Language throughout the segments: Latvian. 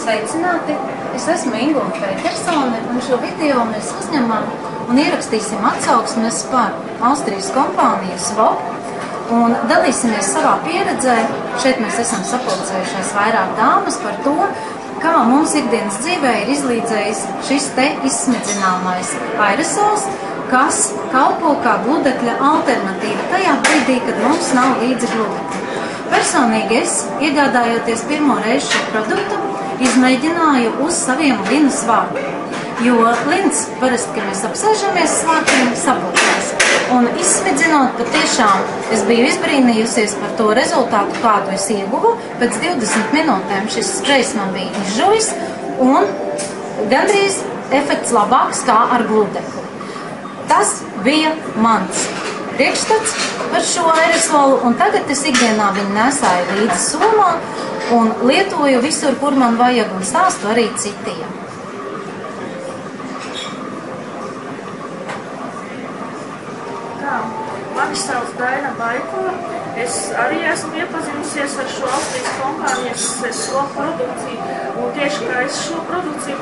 Sveicināti! Es esmu Ingūna Petersone, un šo video mēs uzņemam un ierakstīsim atsauksmes par Austrijas kompāniju SWOP un dalīsimies savā pieredzē. Šeit mēs esam sapulcējušies vairāk dāmas par to, kā mums ikdienas dzīvē ir izlīdzējis šis te izsmidzināmais aerosols, kas kalpo kā gludekļa alternatīva tajā brīdī, kad mums nav līdzi gludekļa. Personīgi es, iegādājoties pirmo reizi šo produktu, izmēģināju uz saviem linas vārtiem, jo lins parasti, kad mēs apsēžamies svārtiem, sapulcēs. Un izsmidzinot, patiešām es biju izbrīnījusies par to rezultātu, kādu es ieguvu. Pēc 20 minūtēm šis sprejs man bija izžuvis un gandrīz efekts labāks kā ar gludekli. Tas bija mans priekšstats par šo aerosolu, un tagad es ikdienā viņu nesāju līdzi somā un lietoju visur, kur man vajag, un stāstu arī citiem. Mani sauc Daina Baiko. Es arī esmu iepazinusies ar šo Austrijas kompānijas SWOP produkciju, un tieši kā es šo produkciju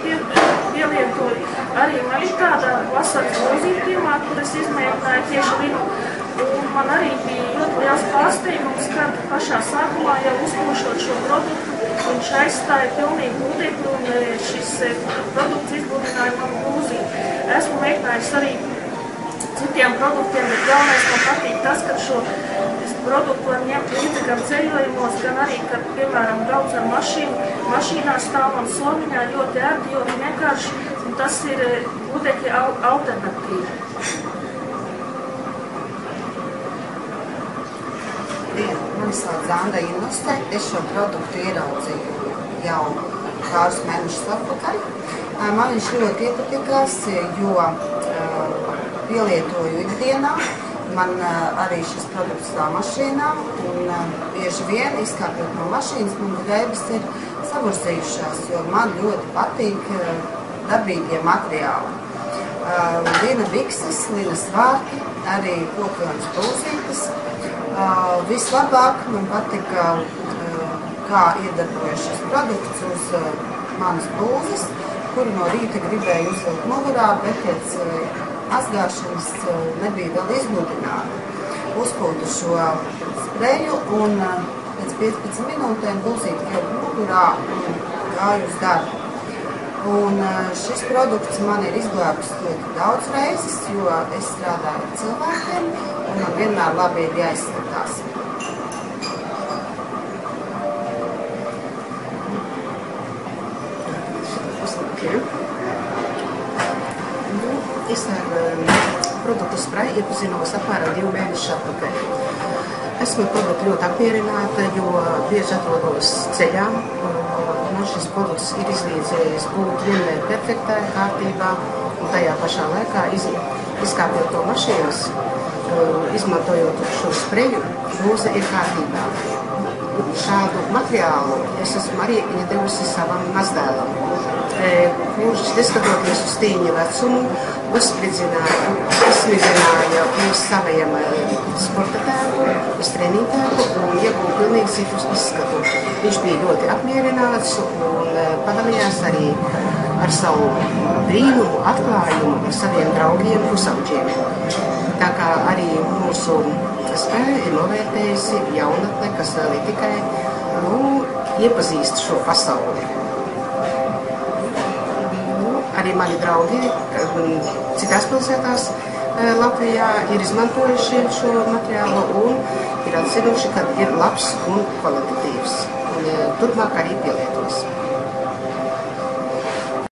pielietoju, arī man ir tāda vasaras grozīta pirmā, kur es izmēģināju tieši linu, un man arī bija ļoti liels pārsteigums, kad pašā sākumā jau uzkošot šo produktu, viņš aizstāja pilnīgi gludekli, un šis produkts izgludināja manu glūzīti. Esmu mēģinājis arī citiem produktiem, bet galvenais man patīk tas, ka šo produktu var ņemt līdzi gan ceļojumos, gan arī, kad, piemēram, brauc ar mašīnu, mašīnā stāvam somiņā ļoti ērti, ļoti vienkārši, un tas ir gludekļa alternatīva. Mani sauc Zanda Inostē. Es šo produktu ieraudzīju jau pāris mēnešus atpakaļ. Man viņš ļoti iepatikās, jo pielietoju ikdienā. Man arī šis produkts stāv mašīnā, un bieži vien izkāpjot no mašīnas, man drēbes ir saburzījušās, jo man ļoti patīk dabīgie materiāli. Lina bikses, linas vārki, arī kokvilnas blūzītes. Vislabāk man patika, kā iedarbojas šis produkts uz manas blūzes, kuru no rīta gribēju uzvilkt mugurā, bet pēc mazgāšanas nebija vēl izgludināta. Uzpūtu šo spreju un pēc 15 minūtēm blūzīti ievilku mugurā un gāju uz darbu. Un šis produkts man ir izglābis ļoti daudz reizes, jo es strādāju ar cilvēkiem un man vienmēr labi ir jāizskatās. Es ar produktu spreju iepazinos apmēram 2 mēnešus atpakaļ. Esmu produktu ļoti apmierināta, jo bieži atrodos ceļā. Man šis produkts ir izlīdzējis būt vienmēr perfektā kārtībā, un tajā pašā laikā izkāpjot no mašīnas, izmantojot šo spreju, blūze ir kārtībā. Šādu materiālu es esmu arī iedevusi savam mazdēlam. Kurš, neskatoties uz tīņa vecumu, izsmidzināja uz saviem sporta tēvu, uz treniņu tēvu un iegūja pilnīgi citu izskatu. Viņš bija ļoti apmierināts un padalījās arī ar savu brīnumu, atklājumu ar saviem draugiem, pusauģiem. Tā kā arī mūsu spēja ir novērtējusi jaunatne, kas vēl ir tikai iepazīst šo pasauli. Arī mani draugi citās pilsētās Latvijā ir izmantojuši šo materiālu un ir atzinuši, ka ir labs un kvalitatīvs. Un turpmāk arī pielietos.